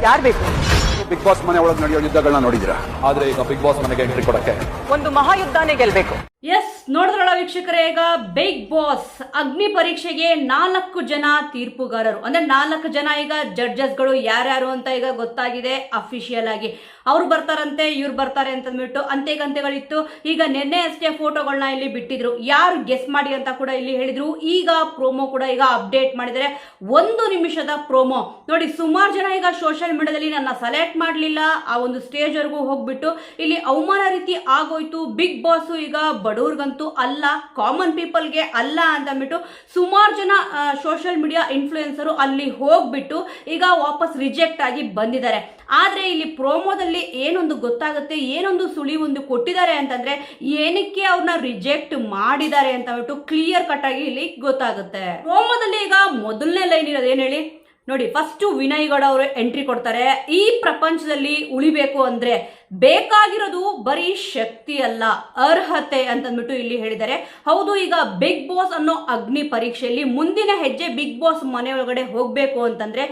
ಯಾರು ಬೇಕು? Big boss ಮನೆ ಒಳಗೆ ನಡೆಯೋ ಯುದ್ಧಗಳನ್ನ ನೋಡಿದಿರಾ, ಆದ್ರೆ ಈಗ ಬಿಗ್ ಬಾಸ್ ಮನೆಗೆ ಎಂಟ್ರಿ ಕೊಡಕ್ಕೆ ಒಂದು ಮಹಾಯುದ್ಧನೇ ಗೆಲ್ಬೇಕು. ಎಸ್, ನೋಡಿದ್ರಲ್ಲ ವೀಕ್ಷಕರೇ, ಈಗ ಬಿಗ್ ಬಾಸ್ ಅಗ್ನಿ ಪರೀಕ್ಷೆಗೆ 4 ಜನ ತೀರ್ಪುಗಾರರು, ಅಂದ್ರೆ 4 ಜನ ಈಗ ಜಡ್ಜಸ್ಗಳು ಯಾರ್ಯಾರು ಅಂತ ಈಗ ಗೊತ್ತಾಗಿದೆ ಅಫಿಷಿಯಲ್ ಆಗಿ. ಅವ್ರು ಬರ್ತಾರಂತೆ, ಇವ್ರು ಬರ್ತಾರೆ ಅಂತಂದ್ಬಿಟ್ಟು ಅಂತೆಗಳಿತ್ತು. ಈಗ ನಿನ್ನೆ ಅಷ್ಟೇ ಫೋಟೋಗಳನ್ನ ಇಲ್ಲಿ ಬಿಟ್ಟಿದ್ರು, ಯಾರು ಗೆಸ್ ಮಾಡಿ ಅಂತ ಕೂಡ ಇಲ್ಲಿ ಹೇಳಿದ್ರು. ಈಗ ಪ್ರೋಮೋ ಕೂಡ ಈಗ ಅಪ್ಡೇಟ್ ಮಾಡಿದರೆ 1 ನಿಮಿಷದ ಪ್ರೋಮೋ ನೋಡಿ. ಸುಮಾರು ಜನ ಈಗ ಸೋಷಿಯಲ್ ಮೀಡಿಯಾದಲ್ಲಿ ನನ್ನ ಸೆಲೆಕ್ಟ್ ಮಾಡಲಿಲ್ಲ, ಆ ಒಂದು ಸ್ಟೇಜ್ ವರೆಗೂ ಹೋಗ್ಬಿಟ್ಟು ಇಲ್ಲಿ ಅವಮಾನ ರೀತಿ ಆಗೋಯ್ತು. ಬಿಗ್ ಬಾಸ್ ಈಗ ಬಡವ್ರಿಗಂತೂ ಅಲ್ಲ, ಕಾಮನ್ ಪೀಪಲ್ಗೆ ಅಲ್ಲ ಅಂತಂದ್ಬಿಟ್ಟು ಸುಮಾರು ಜನ ಸೋಷಿಯಲ್ ಮೀಡಿಯಾ ಇನ್ಫ್ಲೂಯೆನ್ಸರು ಅಲ್ಲಿ ಹೋಗ್ಬಿಟ್ಟು ಈಗ ವಾಪಸ್ ರಿಜೆಕ್ಟ್ ಆಗಿ ಬಂದಿದ್ದಾರೆ. ಆದ್ರೆ ಇಲ್ಲಿ ಪ್ರೋಮೋದಲ್ಲಿ ಏನೊಂದು ಗೊತ್ತಾಗುತ್ತೆ, ಏನೊಂದು ಸುಳಿವೊಂದು ಕೊಟ್ಟಿದ್ದಾರೆ ಅಂತಂದ್ರೆ ಏನಕ್ಕೆ ಅವ್ರನ್ನ ರಿಜೆಕ್ಟ್ ಮಾಡಿದ್ದಾರೆ ಅಂತ ಹೇಳ್ಬಿಟ್ಟು ಕ್ಲಿಯರ್ ಕಟ್ ಆಗಿ ಇಲ್ಲಿ ಗೊತ್ತಾಗುತ್ತೆ. ಪ್ರೋಮೋದಲ್ಲಿ ಈಗ ಮೊದಲನೇ ಲೈನ್ ಇರೋದು ಏನ್ ಹೇಳಿ ನೋಡಿ. ಫಸ್ಟ್ ವಿನಯ್ ಗೌಡ ಅವರು ಎಂಟ್ರಿ ಕೊಡ್ತಾರೆ. ಈ ಪ್ರಪಂಚದಲ್ಲಿ ಉಳಿಬೇಕು ಅಂದ್ರೆ ಬೇಕಾಗಿರೋದು ಬರೀ ಶಕ್ತಿ ಅಲ್ಲ, ಅರ್ಹತೆ ಅಂತಂದ್ಬಿಟ್ಟು ಇಲ್ಲಿ ಹೇಳಿದ್ದಾರೆ. ಹೌದು, ಈಗ ಬಿಗ್ ಬಾಸ್ ಅನ್ನೋ ಅಗ್ನಿ ಪರೀಕ್ಷೆಯಲ್ಲಿ ಮುಂದಿನ ಹೆಜ್ಜೆ ಬಿಗ್ ಬಾಸ್ ಮನೆ ಒಳಗಡೆ ಹೋಗ್ಬೇಕು ಅಂತಂದ್ರೆ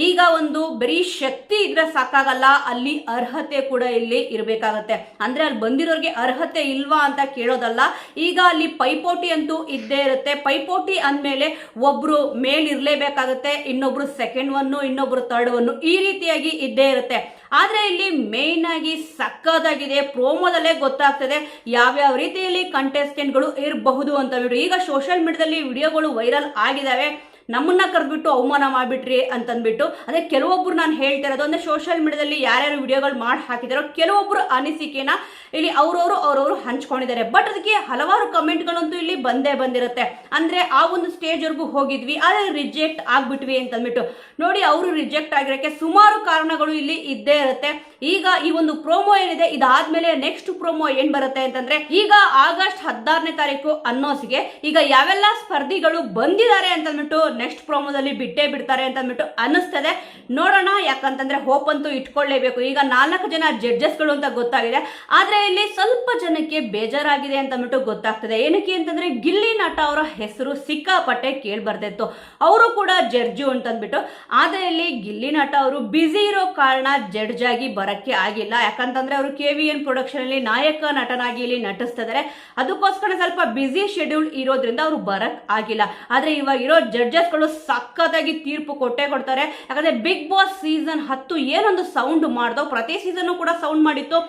ಈಗ ಒಂದು ಬರೀ ಶಕ್ತಿ ಇದ್ರೆ ಸಾಕಾಗಲ್ಲ, ಅಲ್ಲಿ ಅರ್ಹತೆ ಕೂಡ ಇಲ್ಲಿ ಇರಬೇಕಾಗತ್ತೆ. ಅಂದ್ರೆ ಅಲ್ಲಿ ಬಂದಿರೋರಿಗೆ ಅರ್ಹತೆ ಇಲ್ವಾ ಅಂತ ಕೇಳೋದಲ್ಲ, ಈಗ ಅಲ್ಲಿ ಪೈಪೋಟಿ ಅಂತೂ ಇದ್ದೇ ಇರುತ್ತೆ. ಪೈಪೋಟಿ ಅಂದ್ಮೇಲೆ ಒಬ್ರು ಮೇಲಿರ್ಲೇಬೇಕಾಗತ್ತೆ, ಇನ್ನೊಬ್ರು ಸೆಕೆಂಡ್ ಒನ್, ಇನ್ನೊಬ್ರು ಥರ್ಡ್ ಒನ್, ಈ ರೀತಿಯಾಗಿ ಇದ್ದೇ ಇರುತ್ತೆ. ಆದ್ರೆ ಇಲ್ಲಿ ಮೇನ್ ಆಗಿ ಸಕ್ಕದಾಗಿದೆ, ಪ್ರೋಮೋದಲ್ಲೇ ಗೊತ್ತಾಗ್ತದೆ ಯಾವ್ಯಾವ ರೀತಿಯಲ್ಲಿ ಕಂಟೆಸ್ಟೆಂಟ್ಗಳು ಇರಬಹುದು ಅಂತ ಬಿಟ್ಟು. ಈಗ ಸೋಷಿಯಲ್ ಮೀಡಿಯಾದಲ್ಲಿ ವಿಡಿಯೋಗಳು ವೈರಲ್ ಆಗಿದಾವೆ, ನಮ್ಮನ್ನ ಕರೆದ್ಬಿಟ್ಟು ಅವಮಾನ ಮಾಡ್ಬಿಟ್ರಿ ಅಂತಂದ್ಬಿಟ್ಟು. ಅದೇ ಕೆಲವೊಬ್ರು ನಾನು ಹೇಳ್ತಾ ಇರೋದು ಅಂದ್ರೆ ಸೋಷಿಯಲ್ ಮೀಡಿಯಾದಲ್ಲಿ ಯಾರ್ಯಾರು ವಿಡಿಯೋಗಳು ಮಾಡಿ ಹಾಕಿದಾರೋ ಕೆಲವೊಬ್ರು ಅನಿಸಿಕೆನ ಇಲ್ಲಿ ಅವ್ರವ್ರು ಹಂಚ್ಕೊಂಡಿದ್ದಾರೆ. ಬಟ್ ಅದಕ್ಕೆ ಹಲವಾರು ಕಮೆಂಟ್ಗಳಂತೂ ಇಲ್ಲಿ ಬಂದಿರುತ್ತೆ. ಅಂದ್ರೆ ಆ ಒಂದು ಸ್ಟೇಜ್ ವರೆಗೂ ಹೋಗಿದ್ವಿ, ಆದ್ರೆ ರಿಜೆಕ್ಟ್ ಆಗ್ಬಿಟ್ವಿ ಅಂತಂದ್ಬಿಟ್ಟು. ನೋಡಿ, ಅವರು ರಿಜೆಕ್ಟ್ ಆಗಿರೋಕ್ಕೆ ಸುಮಾರು ಕಾರಣಗಳು ಇಲ್ಲಿ ಇದ್ದೇ ಇರುತ್ತೆ. ಈಗ ಈ ಒಂದು ಪ್ರೋಮೋ ಏನಿದೆ, ಇದಾದ್ಮೇಲೆ ನೆಕ್ಸ್ಟ್ ಪ್ರೋಮೋ ಏನ್ ಬರುತ್ತೆ ಅಂತಂದ್ರೆ ಈಗ ಆಗಸ್ಟ್ 16ನೇ ತಾರೀಕು ಅನ್ನೋಸಿಗೆ ಈಗ ಯಾವೆಲ್ಲ ಸ್ಪರ್ಧಿಗಳು ಬಂದಿದ್ದಾರೆ ಅಂತಂದ್ಬಿಟ್ಟು ನೆಕ್ಸ್ಟ್ ಪ್ರೋಮೋದಲ್ಲಿ ಬಿಟ್ಟೇ ಬಿಡ್ತಾರೆ ಅಂತಂದ್ಬಿಟ್ಟು ಅನಿಸ್ತದೆ. ನೋಡೋಣ, ಯಾಕಂತಂದ್ರೆ ಹೋಪ್ ಅಂತೂ ಇಟ್ಕೊಳ್ಳೇಬೇಕು. ಈಗ 4 ಜನ ಜಡ್ಜಸ್ಗಳು ಅಂತ ಗೊತ್ತಾಗಿದೆ, ಆದ್ರೆ ಇಲ್ಲಿ ಸ್ವಲ್ಪ ಜನಕ್ಕೆ ಬೇಜಾರಾಗಿದೆ ಅಂತಂದ್ಬಿಟ್ಟು ಗೊತ್ತಾಗ್ತದೆ. ಏನಕ್ಕೆ ಅಂತಂದ್ರೆ ಗಿಲ್ಲಿ ನಟ ಅವರ ಹೆಸರು ಸಿಕ್ಕಾಪಟ್ಟೆ ಕೇಳಿ ಬರ್ತಿತ್ತು, ಅವರು ಕೂಡ ಜಡ್ಜು ಅಂತಂದ್ಬಿಟ್ಟು. ಆದ್ರೆ ಇಲ್ಲಿ ಗಿಲ್ಲಿ ನಟ ಅವರು ಬ್ಯುಸಿ ಇರೋ ಕಾರಣ ಜಡ್ಜ್ ಆಗಿ ಬರಕ್ಕೆ ಆಗಿಲ್ಲ. ಯಾಕಂತಂದ್ರೆ ಅವರು KVN ಪ್ರೊಡಕ್ಷನ್ ಅಲ್ಲಿ ನಾಯಕ ನಟನಾಗಿ ಇಲ್ಲಿ ನಟಿಸ್ತಿದ್ದಾರೆ, ಅದಕ್ಕೋಸ್ಕರ ಸ್ವಲ್ಪ ಬ್ಯುಸಿ ಶೆಡ್ಯೂಲ್ ಇರೋದ್ರಿಂದ ಅವರು ಬರಕ್ ಆಗಿಲ್ಲ. ಆದ್ರೆ ಇವಾಗ ಇರೋ ಜಡ್ಜಸ್ಗಳು ಸಖತ್ತಾಗಿ ತೀರ್ಪು ಕೊಡ್ತಾರೆ. ಯಾಕಂದ್ರೆ ಬಿಗ್ ಬಾಸ್ ಸೀಸನ್ 10 ಏನೊಂದು ಸೌಂಡ್ ಮಾಡ್ದೋ, ಪ್ರತಿ ಸೀಸನ್ ಕೂಡ ಸೌಂಡ್ ಮಾಡಿತ್ತು.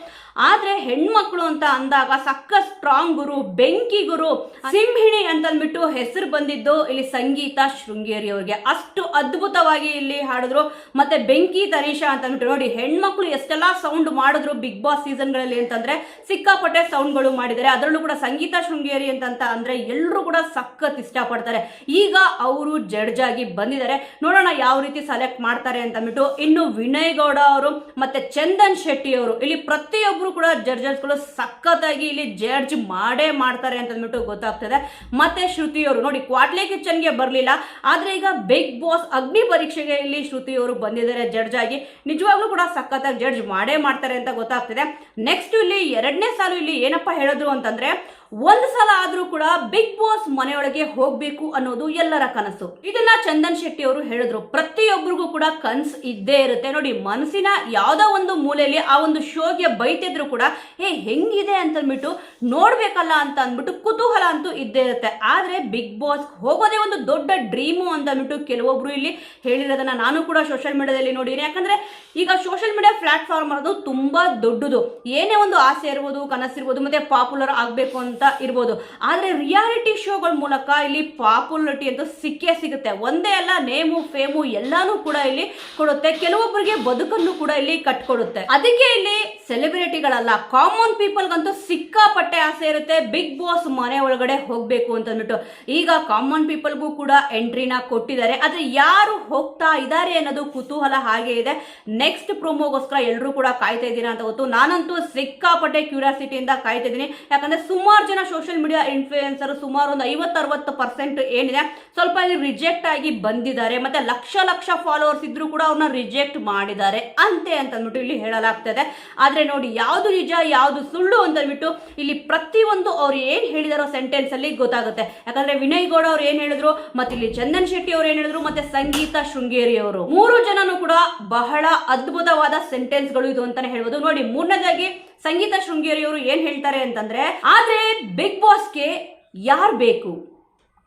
ಆದ್ರೆ ಹೆಣ್ಮಕ್ಳು ಅಂತ ಅಂದಾಗ ಸಕ್ಕ ಸ್ಟ್ರಾಂಗ್ ಗುರು, ಬೆಂಕಿ ಗುರು, ಸಿಂಹಿಣಿ ಅಂತಂದ್ಬಿಟ್ಟು ಹೆಸರು ಬಂದಿದ್ದು ಇಲ್ಲಿ ಸಂಗೀತ ಶೃಂಗೇರಿ ಅವ್ರಿಗೆ. ಅಷ್ಟು ಅದ್ಭುತವಾಗಿ ಇಲ್ಲಿ ಹಾಡಿದ್ರು. ಮತ್ತೆ ಬೆಂಕಿ ತರೀಶಾ ಅಂತಂದ್ಬಿಟ್ಟು ನೋಡಿ, ಹೆಣ್ಮಕ್ಳು ಎಷ್ಟೆಲ್ಲಾ ಸೌಂಡ್ ಮಾಡಿದ್ರು ಬಿಗ್ ಬಾಸ್ ಸೀಸನ್ಗಳಲ್ಲಿ ಅಂತಂದ್ರೆ ಸಿಕ್ಕಾಪಟ್ಟೆ ಸೌಂಡ್ಗಳು ಮಾಡಿದ್ದಾರೆ. ಅದರಲ್ಲೂ ಕೂಡ ಸಂಗೀತ ಶೃಂಗೇರಿ ಅಂತ ಅಂದ್ರೆ ಎಲ್ಲರೂ ಕೂಡ ಸಖತ್ ಇಷ್ಟಪಡ್ತಾರೆ. ಈಗ ಅವರು ಜಡ್ಜ್ ಆಗಿ ಬಂದಿದ್ದಾರೆ, ನೋಡೋಣ ಯಾವ ರೀತಿ ಸೆಲೆಕ್ಟ್ ಮಾಡ್ತಾರೆ ಅಂತಂದ್ಬಿಟ್ಟು. ಇನ್ನು ವಿನಯ್ ಗೌಡ ಅವರು ಮತ್ತೆ ಚಂದನ್ ಶೆಟ್ಟಿ ಅವರು ಇಲ್ಲಿ ಪ್ರತಿಯೊಬ್ಬರು ಕೂಡ ಜಡ್ಜಸ್ಗಳು ಸಖತ್ತಾಗಿ ಇಲ್ಲಿ ಜಡ್ಜ್ ಮಾಡ್ತಾರೆ ಅಂತಂದ್ಬಿಟ್ಟು ಗೊತ್ತಾಗ್ತದೆ. ಮತ್ತೆ ಶ್ರುತಿ ಅವರು ನೋಡಿ, ಕ್ವಾಟ್ಲೆ ಕಿಚನ್ಗೆ ಬರಲಿಲ್ಲ, ಆದ್ರೆ ಈಗ ಬಿಗ್ ಬಾಸ್ ಅಗ್ನಿ ಪರೀಕ್ಷೆಗೆ ಇಲ್ಲಿ ಶ್ರುತಿ ಅವರು ಬಂದಿದ್ದಾರೆ ಜಡ್ಜ್ ಆಗಿ. ನಿಜವಾಗ್ಲೂ ಕೂಡ ಸಖತ್ತಾಗಿ ಜಡ್ಜ್ ಮಾಡ್ತಾರೆ ಅಂತ ಗೊತ್ತಾಗ್ತದೆ. ನೆಕ್ಸ್ಟ್ ಇಲ್ಲಿ 2ನೇ ಸಾಲು ಇಲ್ಲಿ ಏನಪ್ಪಾ ಹೇಳಿದ್ರು ಅಂತಂದ್ರೆ, ಒಂದು ಸಲ ಆದ್ರೂ ಕೂಡ ಬಿಗ್ ಬಾಸ್ ಮನೆಯೊಳಗೆ ಹೋಗ್ಬೇಕು ಅನ್ನೋದು ಎಲ್ಲರ ಕನಸು. ಇದನ್ನ ಚಂದನ್ ಶೆಟ್ಟಿ ಅವರು ಹೇಳಿದ್ರು. ಪ್ರತಿಯೊಬ್ಬರಿಗೂ ಕೂಡ ಕನಸು ಇದ್ದೇ ಇರುತ್ತೆ ನೋಡಿ. ಮನಸ್ಸಿನ ಯಾವ್ದೋ ಒಂದು ಮೂಲೆಯಲ್ಲಿ ಆ ಒಂದು ಶೋಗೆ ಬೈತಿದ್ರು ಕೂಡ ಹೆಂಗಿದೆ ಅಂತಂದ್ಬಿಟ್ಟು ನೋಡ್ಬೇಕಲ್ಲ ಅಂತ ಅಂದ್ಬಿಟ್ಟು ಕುತೂಹಲ ಅಂತೂ ಇದ್ದೇ ಇರುತ್ತೆ. ಆದ್ರೆ ಬಿಗ್ ಬಾಸ್ ಹೋಗೋದೇ ಒಂದು ದೊಡ್ಡ ಡ್ರೀಮು ಅಂತ ಅಂದ್ಬಿಟ್ಟು ಕೆಲವೊಬ್ರು ಇಲ್ಲಿ ಹೇಳಿರೋದನ್ನ ನಾನು ಕೂಡ ಸೋಷಿಯಲ್ ಮೀಡಿಯಾದಲ್ಲಿ ನೋಡಿದ್ದೀನಿ. ಯಾಕಂದ್ರೆ ಈಗ ಸೋಷಿಯಲ್ ಮೀಡಿಯಾ ಪ್ಲಾಟ್ಫಾರ್ಮ್ ಅನ್ನೋದು ತುಂಬಾ ದೊಡ್ಡದು. ಏನೇ ಒಂದು ಆಸೆ ಇರ್ಬೋದು, ಕನಸಿರ್ಬೋದು, ಮತ್ತೆ ಪಾಪ್ಯುಲರ್ ಆಗ್ಬೇಕು ಅಂತ ಇರ್ಬೋದು, ಆದ್ರೆ ರಿಯಾಲಿಟಿ ಶೋಗಳ ಮೂಲಕ ಇಲ್ಲಿ ಪಾಪ್ಯುಲಾರಿಟಿ ಅಂತ ಸಿಗುತ್ತೆ. ಒಂದೇ ಅಲ್ಲ, ನೇಮು ಫೇಮು ಎಲ್ಲಾನು ಕೂಡ ಇಲ್ಲಿ ಕೊಡುತ್ತೆ. ಕೆಲವೊಬ್ಬರಿಗೆ ಬದುಕನ್ನು ಕೂಡ ಇಲ್ಲಿ ಕಟ್ಕೊಡುತ್ತೆ. ಅದಕ್ಕೆ ಇಲ್ಲಿ ಸೆಲೆಬ್ರಿಟಿಗಳಲ್ಲ, ಕಾಮನ್ ಪೀಪಲ್ಗಂತೂ ಸಿಕ್ಕಾಪಟ್ಟೆ ಆಸೆ ಇರುತ್ತೆ ಬಿಗ್ ಬಾಸ್ ಮನೆ ಒಳಗಡೆ ಹೋಗ್ಬೇಕು ಅಂತಂದ್ಬಿಟ್ಟು. ಈಗ ಕಾಮನ್ ಪೀಪಲ್ಗೂ ಕೂಡ ಎಂಟ್ರಿನ ಕೊಟ್ಟಿದ್ದಾರೆ, ಆದ್ರೆ ಯಾರು ಹೋಗ್ತಾ ಇದ್ದಾರೆ ಅನ್ನೋದು ಕುತೂಹಲ ಹಾಗೆ ಇದೆ. ನೆಕ್ಸ್ಟ್ ಪ್ರೋಮೋಗೋಸ್ಕರ ಎಲ್ಲರೂ ಕೂಡ ಕಾಯ್ತಾ ಇದ್ದೀರಾ ಅಂತ ಗೊತ್ತು. ನಾನಂತೂ ಸಿಕ್ಕಾಪಟ್ಟೆ ಕ್ಯೂರಿಯಾಸಿಟಿಯಿಂದ ಕಾಯ್ತಾ ಇದ್ದೀನಿ. ಯಾಕಂದ್ರೆ ಸುಮಾರು ಸುಮಾರು ಜನ ಸೋಷಿಯಲ್ ಮೀಡಿಯಾ ಇನ್ಫ್ಲೂಯೆನ್ಸರ್ ಸುಮಾರು ಒಂದು 50-60% ಏನಿದೆ ಸ್ವಲ್ಪ ಇಲ್ಲಿ ರಿಜೆಕ್ಟ್ ಆಗಿ ಬಂದಿದ್ದಾರೆ. ಮತ್ತೆ ಲಕ್ಷ ಫಾಲೋವರ್ಸ್ ಇದ್ರೂ ಕೂಡ ಅವ್ರನ್ನ ರಿಜೆಕ್ಟ್ ಮಾಡಿದ್ದಾರೆ ಅಂತಂದ್ಬಿಟ್ಟು ಇಲ್ಲಿ ಹೇಳಲಾಗ್ತದೆ. ಆದ್ರೆ ನೋಡಿ ಯಾವ್ದು ನಿಜ ಯಾವ್ದು ಸುಳ್ಳು ಅಂತಂದ್ಬಿಟ್ಟು ಇಲ್ಲಿ ಪ್ರತಿಯೊಂದು ಅವ್ರು ಏನ್ ಹೇಳಿದಾರೋ ಸೆಂಟೆನ್ಸ್ ಅಲ್ಲಿ ಗೊತ್ತಾಗುತ್ತೆ. ಯಾಕಂದ್ರೆ ವಿನಯ್ ಗೌಡ ಅವ್ರು ಏನ್ ಹೇಳಿದ್ರು, ಮತ್ತೆ ಇಲ್ಲಿ ಚಂದನ್ ಶೆಟ್ಟಿ ಅವ್ರು ಏನ್ ಹೇಳಿದ್ರು, ಮತ್ತೆ ಸಂಗೀತಾ ಶೃಂಗೇರಿ ಅವರು, 3 ಜನನು ಕೂಡ ಬಹಳ ಅದ್ಭುತವಾದ ಸೆಂಟೆನ್ಸ್ ಗಳು ಇದು ಅಂತಾನೆ ಹೇಳ್ಬೋದು. ನೋಡಿ, ಮೂರನೇದಾಗಿ ಸಂಗೀತಾ ಶೃಂಗೇರಿ ಅವರು ಏನ್ ಹೇಳ್ತಾರೆ ಅಂತಂದ್ರೆ, ಆದ್ರೆ ಬಿಗ್ ಬಾಸ್ಗೆ ಯಾರ್ ಬೇಕು,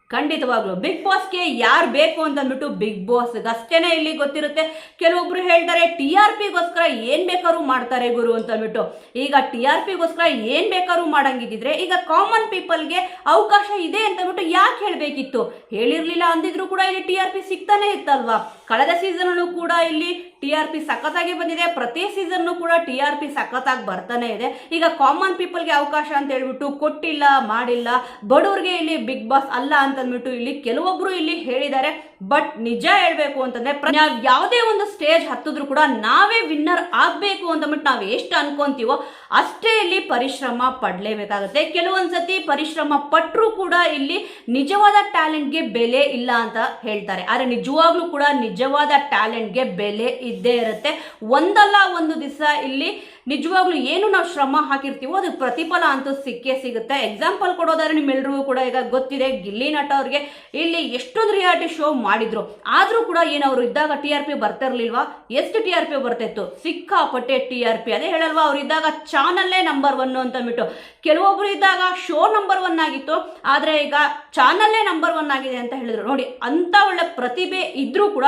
ಖಂಡಿತವಾಗ್ಲು ಬಿಗ್ ಬಾಸ್ಗೆ ಯಾರು ಬೇಕು ಅಂತಂದ್ಬಿಟ್ಟು ಬಿಗ್ ಬಾಸ್ ಅಷ್ಟೇನೆ ಇಲ್ಲಿ ಗೊತ್ತಿರುತ್ತೆ. ಕೆಲವೊಬ್ರು ಹೇಳ್ತಾರೆ TRP ಗೋಸ್ಕರ ಏನ್ ಬೇಕಾದ್ರೂ ಮಾಡ್ತಾರೆ ಗುರು ಅಂತಂದ್ಬಿಟ್ಟು. ಈಗ TRP ಗೋಸ್ಕರ ಏನ್ ಬೇಕಾದ್ರೂ ಮಾಡಂಗಿದ್ರೆ ಈಗ ಕಾಮನ್ ಪೀಪಲ್ಗೆ ಅವಕಾಶ ಇದೆ ಅಂತಂದ್ಬಿಟ್ಟು ಯಾಕೆ ಹೇಳ್ಬೇಕಿತ್ತು? ಹೇಳಿರ್ಲಿಲ್ಲ ಅಂದಿದ್ರು ಕೂಡ ಇಲ್ಲಿ TRP ಸಿಗ್ತಾನೆ ಇತ್ತಲ್ವಾ. ಕಳೆದ ಸೀಸನ್ ಕೂಡ ಇಲ್ಲಿ TRP ಸಖತ್ತಾಗಿ ಬಂದಿದೆ, ಪ್ರತಿ ಸೀಸನ್ ಕೂಡ TRP ಸಖತ್ತಾಗಿ ಬರ್ತಾನೆ ಇದೆ. ಈಗ ಕಾಮನ್ ಪೀಪಲ್ಗೆ ಅವಕಾಶ ಅಂತ ಹೇಳ್ಬಿಟ್ಟು ಕೊಟ್ಟಿಲ್ಲ, ಮಾಡಿಲ್ಲ, ಬಡವ್ರಿಗೆ ಇಲ್ಲಿ ಬಿಗ್ ಬಾಸ್ ಅಲ್ಲ ಅಂತಂದ್ಬಿಟ್ಟು ಇಲ್ಲಿ ಕೆಲವೊಬ್ರು ಇಲ್ಲಿ ಹೇಳಿದ್ದಾರೆ. ಬಟ್ ನಿಜ ಹೇಳ್ಬೇಕು ಅಂತಂದ್ರೆ ನಾವ್ ಯಾವುದೇ ಒಂದು ಸ್ಟೇಜ್ ಹತ್ತಿದ್ರು ಕೂಡ ನಾವೇ ವಿನ್ನರ್ ಆಗ್ಬೇಕು ಅಂತಂದ್ಬಿಟ್ಟು ನಾವ್ ಎಷ್ಟು ಅನ್ಕೊಂತೀವೋ ಅಷ್ಟೇ ಇಲ್ಲಿ ಪರಿಶ್ರಮ ಪಡ್ಲೇಬೇಕಾಗುತ್ತೆ. ಕೆಲವೊಂದ್ಸತಿ ಪರಿಶ್ರಮ ಪಟ್ಟರು ಕೂಡ ಇಲ್ಲಿ ನಿಜವಾದ ಟ್ಯಾಲೆಂಟ್ಗೆ ಬೆಲೆ ಇಲ್ಲ ಅಂತ ಹೇಳ್ತಾರೆ. ಆದ್ರೆ ನಿಜವಾಗ್ಲೂ ಕೂಡ ನಿಜವಾದ ಟ್ಯಾಲೆಂಟ್ಗೆ ಬೆಲೆ ಇದ್ದೇ ಇರುತ್ತೆ. ಒಂದಲ್ಲ ಒಂದು ದಿವಸ ಇಲ್ಲಿ ನಿಜವಾಗ್ಲೂ ಏನು ನಾವು ಶ್ರಮ ಹಾಕಿರ್ತೀವೋ ಅದಕ್ಕೆ ಪ್ರತಿಫಲ ಅಂತೂ ಸಿಕ್ಕೇ ಸಿಗುತ್ತೆ. ಎಕ್ಸಾಂಪಲ್ ಕೊಡೋದಾದ್ರೆ ನಿಮ್ಮೆಲ್ಲರಿಗೂ ಕೂಡ ಈಗ ಗೊತ್ತಿದೆ, ಗಿಲ್ಲಿ ನಟ ಅವ್ರಿಗೆ ಇಲ್ಲಿ ಎಷ್ಟೊಂದು ರಿಯಾಲಿಟಿ ಶೋ ಮಾಡಿದ್ರು, ಆದ್ರೂ ಕೂಡ ಏನವ್ರು ಇದ್ದಾಗ TRP ಬರ್ತಿರ್ಲಿಲ್ವಾ? ಎಷ್ಟು TRP ಬರ್ತಿತ್ತು? ಸಿಕ್ಕಾಪಟ್ಟೆ TRP. ಅದೇ ಹೇಳಲ್ವಾ, ಅವ್ರು ಇದ್ದಾಗ ಚಾನಲ್ಲೇ ನಂಬರ್ 1 ಅಂತಂದ್ಬಿಟ್ಟು. ಕೆಲವೊಬ್ರು ಇದ್ದಾಗ ಶೋ ನಂಬರ್ 1 ಆಗಿತ್ತು, ಆದ್ರೆ ಈಗ ಚಾನಲ್ಲೇ ನಂಬರ್ 1 ಆಗಿದೆ ಅಂತ ಹೇಳಿದ್ರು. ನೋಡಿ, ಅಂತ ಒಳ್ಳೆ ಪ್ರತಿಭೆ ಇದ್ರೂ ಕೂಡ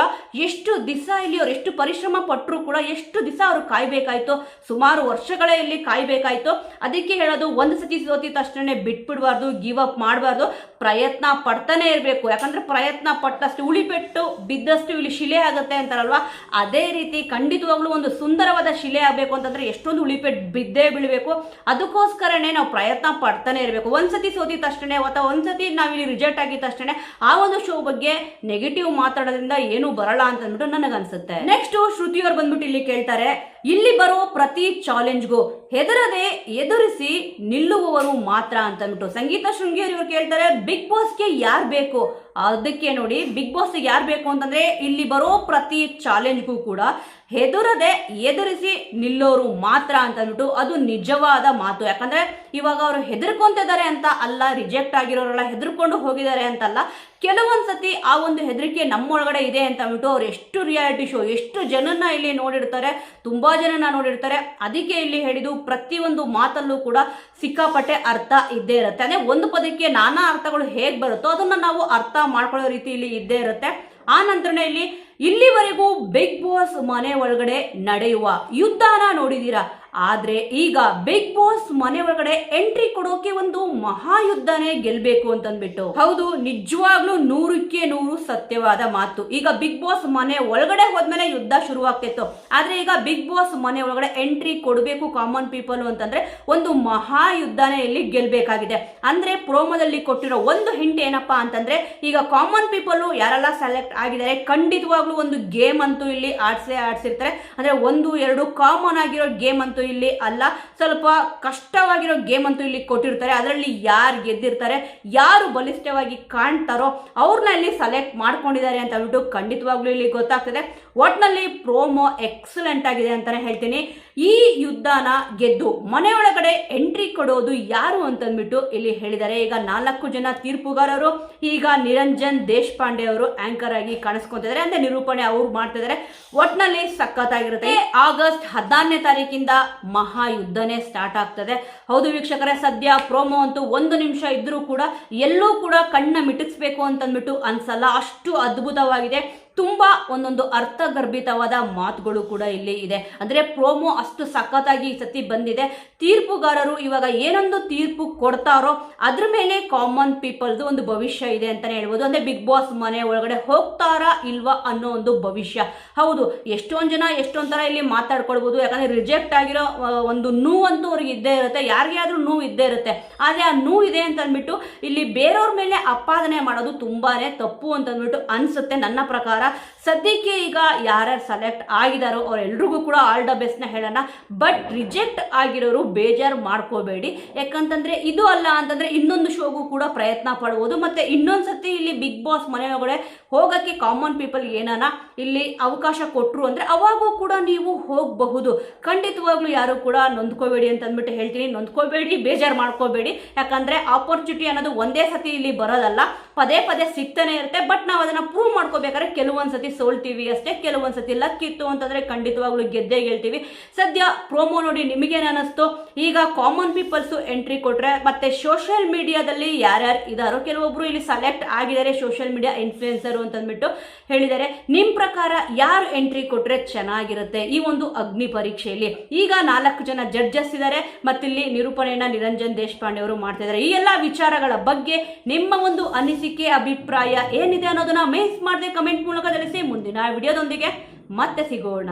ಎಷ್ಟು ದಿವಸ ಇಲ್ಲಿ ಅವ್ರು ಎಷ್ಟು ಪರಿಶ್ರಮ ಪಟ್ಟರು ಕೂಡ ಎಷ್ಟು ದಿವಸ ಅವ್ರು ಕಾಯ್ಬೇಕಾಯ್ತು, ಸುಮಾರು ವರ್ಷಗಳೇ ಇಲ್ಲಿ ಕಾಯ್ಬೇಕಾಯ್ತು. ಅದಕ್ಕೆ ಹೇಳೋದು, ಒಂದು ಸತಿ ಸೋತಿದ ತಕ್ಷಣ ಬಿಟ್ಬಿಡ್ಬಾರ್ದು, ಗಿವ್ ಅಪ್ ಮಾಡಬಾರ್ದು, ಪ್ರಯತ್ನ ಪಡ್ತಾನೆ ಇರಬೇಕು. ಯಾಕಂದ್ರೆ ಪ್ರಯತ್ನ ಪಟ್ಟಷ್ಟು ಉಳಿಪೆಟ್ಟು ಬಿದ್ದಷ್ಟು ಇಲ್ಲಿ ಶಿಲೆ ಆಗುತ್ತೆ ಅಂತಾರಲ್ವಾ, ಅದೇ ರೀತಿ ಖಂಡಿತವಾಗ್ಲೂ ಒಂದು ಸುಂದರವಾದ ಶಿಲೆ ಆಗಬೇಕು ಅಂತಂದ್ರೆ ಎಷ್ಟೊಂದು ಉಳಿಪೆಟ್ಟು ಬಿದ್ದೇ ಬೀಳಬೇಕು. ಅದಕ್ಕೋಸ್ಕರನೇ ನಾವು ಪ್ರಯತ್ನ ಪಡ್ತಾನೆ ಇರಬೇಕು. ಒಂದ್ಸತಿ ಸೋತಿದ ತಕ್ಷಣ ಅಥವಾ ಒಂದ್ಸತಿ ನಾವಿಲ್ಲಿ ರಿಜೆಕ್ಟ್ ಆಗಿದ ತಕ್ಷಣ ಆ ಒಂದು ಶೋ ಬಗ್ಗೆ ನೆಗೆಟಿವ್ ಮಾತಾಡೋದ್ರಿಂದ ಏನು ಬರಲ್ಲ ಅಂತ ಅಂದ್ಬಿಟ್ಟು ನನಗನ್ಸುತ್ತೆ. ನೆಕ್ಸ್ಟ್ ಶ್ರುತಿಯವ್ರು ಬಂದ್ಬಿಟ್ಟು ಇಲ್ಲಿ ಕೇಳ್ತಾರೆ, ಇಲ್ಲಿ ಬರೋ ಪ್ರತಿ ಚಾಲೆಂಜ್ಗೂ ಹೆದರದೆ ಎದುರಿಸಿ ನಿಲ್ಲುವವರು ಮಾತ್ರ ಅಂತಂದ್ಬಿಟ್ಟು. ಸಂಗೀತಾ ಶೃಂಗೇರಿ ಅವರು ಕೇಳ್ತಾರೆ, ಬಿಗ್ ಬಾಸ್ಗೆ ಯಾರು ಬೇಕು? ಅದಕ್ಕೆ ನೋಡಿ, ಬಿಗ್ ಬಾಸ್ ಯಾರು ಬೇಕು ಅಂತಂದ್ರೆ ಇಲ್ಲಿ ಬರೋ ಪ್ರತಿ ಚಾಲೆಂಜ್ಗೂ ಕೂಡ ಹೆದರದೆ ಎದುರಿಸಿ ನಿಲ್ಲೋರು ಮಾತ್ರ ಅಂತಂದ್ಬಿಟ್ಟು. ಅದು ನಿಜವಾದ ಮಾತು. ಯಾಕಂದ್ರೆ ಇವಾಗ ಅವರು ಹೆದರ್ಕೊಂತಿದ್ದಾರೆ ಅಂತ ಅಲ್ಲ, ರಿಜೆಕ್ಟ್ ಆಗಿರೋರೆಲ್ಲ ಹೆದರ್ಕೊಂಡು ಹೋಗಿದ್ದಾರೆ ಅಂತಲ್ಲ. ಕೆಲವೊಂದ್ಸತಿ ಆ ಒಂದು ಹೆದರಿಕೆ ನಮ್ಮೊಳಗಡೆ ಇದೆ ಅಂತ ಅಂದ್ಬಿಟ್ಟು ಅವ್ರು ಎಷ್ಟು ರಿಯಾಲಿಟಿ ಶೋ ಎಷ್ಟು ಜನನ್ನ ಇಲ್ಲಿ ನೋಡಿರ್ತಾರೆ, ತುಂಬಾ ಜನನ ನೋಡಿರ್ತಾರೆ. ಅದಕ್ಕೆ ಇಲ್ಲಿ ಹೇಳಿದ್ದು ಪ್ರತಿಯೊಂದು ಮಾತಲ್ಲೂ ಕೂಡ ಸಿಕ್ಕಾಪಟ್ಟೆ ಅರ್ಥ ಇದ್ದೇ ಇರುತ್ತೆ. ಅಂದ್ರೆ ಒಂದು ಪದಕ್ಕೆ ನಾನಾ ಅರ್ಥಗಳು ಹೇಗೆ ಬರುತ್ತೋ ಅದನ್ನ ನಾವು ಅರ್ಥ ಮಾಡ್ಕೊಳ್ಳೋ ರೀತಿ ಇಲ್ಲಿ ಇದ್ದೇ ಇರುತ್ತೆ. ಆ ನಂತರನೇ ಇಲ್ಲಿವರೆಗೂ ಬಿಗ್ ಬಾಸ್ ಮನೆ ಒಳಗಡೆ ನಡೆಯುವ ಯುದ್ಧನ ನೋಡಿದೀರಾ, ಆದ್ರೆ ಈಗ ಬಿಗ್ ಬಾಸ್ ಮನೆ ಒಳಗಡೆ ಎಂಟ್ರಿ ಕೊಡೋಕೆ ಒಂದು ಮಹಾಯುದ್ಧನೇ ಗೆಲ್ಬೇಕು ಅಂತಂದ್ಬಿಟ್ಟು. ಹೌದು, ನಿಜವಾಗ್ಲೂ 100ಕ್ಕೆ 100 ಸತ್ಯವಾದ ಮಾತು. ಈಗ ಬಿಗ್ ಬಾಸ್ ಮನೆ ಒಳಗಡೆ ಹೋದ್ಮೇಲೆ ಯುದ್ಧ ಶುರುವಾಗ್ತಿತ್ತು, ಆದ್ರೆ ಈಗ ಬಿಗ್ ಬಾಸ್ ಮನೆ ಒಳಗಡೆ ಎಂಟ್ರಿ ಕೊಡಬೇಕು ಕಾಮನ್ ಪೀಪಲ್ ಅಂತಂದ್ರೆ ಒಂದು ಮಹಾಯುದ್ಧನೇ ಇಲ್ಲಿ ಗೆಲ್ಬೇಕಾಗಿದೆ. ಅಂದ್ರೆ ಪ್ರೋಮೋದಲ್ಲಿ ಕೊಟ್ಟಿರೋ ಒಂದು ಹಿಂಟ್ ಏನಪ್ಪಾ ಅಂತಂದ್ರೆ, ಈಗ ಕಾಮನ್ ಪೀಪಲ್ ಯಾರೆಲ್ಲ ಸೆಲೆಕ್ಟ್ ಆಗಿದ್ದಾರೆ ಖಂಡಿತವಾಗ್ಲೂ ಒಂದು ಗೇಮ್ ಅಂತೂ ಇಲ್ಲಿ ಆಡ್ಸಿರ್ತಾರೆ. ಅಂದ್ರೆ 1-2 ಕಾಮನ್ ಆಗಿರೋ ಗೇಮ್ ಅಂತೂ ಇಲ್ಲಿ ಅಲ್ಲ, ಸ್ವಲ್ಪ ಕಷ್ಟವಾಗಿರೋ ಗೇಮ್ ಅಂತೂ ಇಲ್ಲಿ ಕೊಟ್ಟಿರ್ತಾರೆ. ಅದರಲ್ಲಿ ಯಾರು ಗೆದ್ದಿರ್ತಾರೆ, ಯಾರು ಬಲಿಷ್ಠವಾಗಿ ಕಾಣ್ತಾರೋ ಅವ್ರನ್ನ ಇಲ್ಲಿ ಸೆಲೆಕ್ಟ್ ಮಾಡ್ಕೊಂಡಿದ್ದಾರೆ ಅಂತ ಹೇಳ್ಬಿಟ್ಟು ಖಂಡಿತವಾಗ್ಲೂ ಇಲ್ಲಿ ಗೊತ್ತಾಗ್ತದೆ. ಒಟ್ನಲ್ಲಿ ಪ್ರೋಮೋ ಎಕ್ಸಲೆಂಟ್ ಆಗಿದೆ ಅಂತಾನೆ ಹೇಳ್ತೀನಿ. ಈ ಯುದ್ಧನ ಗೆದ್ದು ಮನೆಯೊಳಗಡೆ ಎಂಟ್ರಿ ಕೊಡೋದು ಯಾರು ಅಂತಂದ್ಬಿಟ್ಟು ಇಲ್ಲಿ ಹೇಳಿದ್ದಾರೆ. ಈಗ 4 ಜನ ತೀರ್ಪುಗಾರರು, ಈಗ ನಿರಂಜನ್ ದೇಶಪಾಂಡೆ ಅವರು ಆಂಕರ್ ಆಗಿ ಕಾಣಿಸ್ಕೊಂತಿದ್ದಾರೆ, ಅಂದ್ರೆ ನಿರೂಪಣೆ ಅವ್ರು ಮಾಡ್ತಿದ್ದಾರೆ. ಒಟ್ನಲ್ಲಿ ಸಖತ್ತಾಗಿರುತ್ತೆ. ಆಗಸ್ಟ್ 14ನೇ ತಾರೀಕಿಂದ ಮಹಾಯುದ್ಧನೇ ಸ್ಟಾರ್ಟ್ ಆಗ್ತದೆ. ಹೌದು ವೀಕ್ಷಕರೇ, ಸದ್ಯ ಪ್ರೋಮೋ ಅಂತೂ 1 ನಿಮಿಷ ಇದ್ರೂ ಕೂಡ ಎಲ್ಲೂ ಕೂಡ ಕಣ್ಣ ಮಿಟುಕಿಸ್ಬೇಕು ಅಂತಂದ್ಬಿಟ್ಟು ಅನ್ಸಲ್ಲ, ಅಷ್ಟು ಅದ್ಭುತವಾಗಿದೆ. ತುಂಬಾ ಒಂದೊಂದು ಅರ್ಥಗರ್ಭಿತವಾದ ಮಾತುಗಳು ಕೂಡ ಇಲ್ಲಿ ಇದೆ. ಅಂದ್ರೆ ಪ್ರೋಮೋ ಅಷ್ಟು ಸಖತ್ತಾಗಿ ಈ ಸತಿ ಬಂದಿದೆ. ತೀರ್ಪುಗಾರರು ಇವಾಗ ಏನೊಂದು ತೀರ್ಪು ಕೊಡ್ತಾರೋ ಅದ್ರ ಮೇಲೆ ಕಾಮನ್ ಪೀಪಲ್ದು ಒಂದು ಭವಿಷ್ಯ ಇದೆ ಅಂತಾನೆ ಹೇಳ್ಬೋದು. ಅಂದ್ರೆ ಬಿಗ್ ಬಾಸ್ ಮನೆ ಒಳಗಡೆ ಹೋಗ್ತಾರಾ ಇಲ್ವಾ ಅನ್ನೋ ಒಂದು ಭವಿಷ್ಯ. ಹೌದು, ಎಷ್ಟೊಂದ್ ಜನ ಎಷ್ಟೊಂದ್ ತರ ಇಲ್ಲಿ ಮಾತಾಡ್ಕೊಳ್ಬಹುದು. ಯಾಕಂದ್ರೆ ರಿಜೆಕ್ಟ್ ಆಗಿರೋ ಒಂದು ನೋವು ಅಂತೂ ಅವ್ರಿಗೆ ಇದ್ದೇ ಇರುತ್ತೆ, ಯಾರಿಗೆ ಆದ್ರೂ ನೋವು ಇದ್ದೇ ಇರುತ್ತೆ. ಆದ್ರೆ ಆ ನೋವು ಇದೆ ಅಂತ ಅಂದ್ಬಿಟ್ಟು ಇಲ್ಲಿ ಬೇರೆಯವ್ರ ಮೇಲೆ ಅಪಾದನೆ ಮಾಡೋದು ತುಂಬಾನೇ ತಪ್ಪು ಅಂತ ಅಂದ್ಬಿಟ್ಟು ಅನ್ಸುತ್ತೆ ನನ್ನ ಪ್ರಕಾರ. ಸದ್ಯಕ್ಕೆ ಈಗ ಯಾರ್ಯಾರು ಸೆಲೆಕ್ಟ್ ಆಗಿದಾರೋ ಅವರೆಲ್ರಿಗೂ ಕೂಡ ಆಲ್ ದ ಬೆಸ್ಟ್ನ ಹೇಳೋಣ. ಬಟ್ ರಿಜೆಕ್ಟ್ ಆಗಿರೋರು ಬೇಜಾರು ಮಾಡ್ಕೋಬೇಡಿ. ಯಾಕಂತಂದ್ರೆ ಇದು ಅಲ್ಲ ಅಂತಂದ್ರೆ ಇನ್ನೊಂದು ಶೋಗೂ ಕೂಡ ಪ್ರಯತ್ನ ಪಡ್ಬೋದು. ಮತ್ತೆ ಇನ್ನೊಂದ್ಸತಿ ಇಲ್ಲಿ ಬಿಗ್ ಬಾಸ್ ಮನೆ ಒಳಗಡೆ ಹೋಗಕ್ಕೆ ಕಾಮನ್ ಪೀಪಲ್ ಏನಾನ ಇಲ್ಲಿ ಅವಕಾಶ ಕೊಟ್ಟರು ಅಂದ್ರೆ ಅವಾಗೂ ಕೂಡ ನೀವು ಹೋಗಬಹುದು. ಖಂಡಿತವಾಗ್ಲೂ ಯಾರು ಕೂಡ ನೊಂದ್ಕೋಬೇಡಿ ಅಂತ ಅಂದ್ಬಿಟ್ಟು ಹೇಳ್ತೀನಿ. ನೊಂದ್ಕೋಬೇಡಿ, ಬೇಜಾರು ಮಾಡ್ಕೋಬೇಡಿ. ಯಾಕಂದ್ರೆ ಆಪರ್ಚುನಿಟಿ ಅನ್ನೋದು ಒಂದೇ ಸತಿ ಇಲ್ಲಿ ಬರೋದಲ್ಲ, ಪದೇ ಪದೇ ಸಿಗ್ತಾನೆ ಇರುತ್ತೆ. ಬಟ್ ನಾವು ಅದನ್ನ ಪ್ರೂವ್ ಮಾಡ್ಕೋಬೇಕಾದ್ರೆ ಕೆಲವೊಂದ್ಸತಿ ಸೋಲ್ತೀವಿ ಅಷ್ಟೇ, ಕೆಲವೊಂದ್ಸತಿ ಲಕ್ ಇತ್ತು ಅಂತಂದ್ರೆ ಖಂಡಿತವಾಗ್ಲೂ ಗೆದ್ದೇ ಗೆಲ್ತೀವಿ. ಸದ್ಯ ಪ್ರೋಮೋ ನೋಡಿ ನಿಮಗೇನು ಅನ್ನಿಸ್ತು? ಈಗ ಕಾಮನ್ ಪೀಪಲ್ಸ್ ಎಂಟ್ರಿ ಕೊಟ್ರೆ ಮತ್ತೆ ಸೋಷಿಯಲ್ ಮೀಡಿಯಾದಲ್ಲಿ ಯಾರ್ಯಾರು ಇದಾರೋ ಕೆಲವೊಬ್ರು ಇಲ್ಲಿ ಸೆಲೆಕ್ಟ್ ಆಗಿದ್ದಾರೆ, ಸೋಷಿಯಲ್ ಮೀಡಿಯಾ ಇನ್ಫ್ಲುಯೆನ್ಸರ್ ಅಂತಂದ್ಬಿಟ್ಟು ಹೇಳಿದ್ದಾರೆ. ನಿಮ್ಮ ಪ್ರಕಾರ ಯಾರು ಎಂಟ್ರಿ ಕೊಟ್ರೆ ಚೆನ್ನಾಗಿರುತ್ತೆ ಈ ಒಂದು ಅಗ್ನಿ ಪರೀಕ್ಷೆಯಲ್ಲಿ? ಈಗ 4 ಜನ ಜಡ್ಜಸ್ ಇದ್ದಾರೆ, ಮತ್ತಿಲ್ಲಿ ನಿರೂಪಣೆಯನ್ನ ನಿರಂಜನ್ ದೇಶಪಾಂಡೆ ಅವರು ಮಾಡ್ತಾ ಇದ್ದಾರೆ. ಈ ಎಲ್ಲ ವಿಚಾರಗಳ ಬಗ್ಗೆ ನಿಮ್ಮ ಒಂದು ಅನಿಸಿಕೆ, ಅಭಿಪ್ರಾಯ ಏನಿದೆ ಅನ್ನೋದನ್ನ ಮಿಸ್ ಮಾಡದೆ ಕಮೆಂಟ್ ಮೂಲಕ ತಿಳಿಸಿ. ಮುಂದಿನ ವಿಡಿಯೋದೊಂದಿಗೆ ಮತ್ತೆ ಸಿಗೋಣ.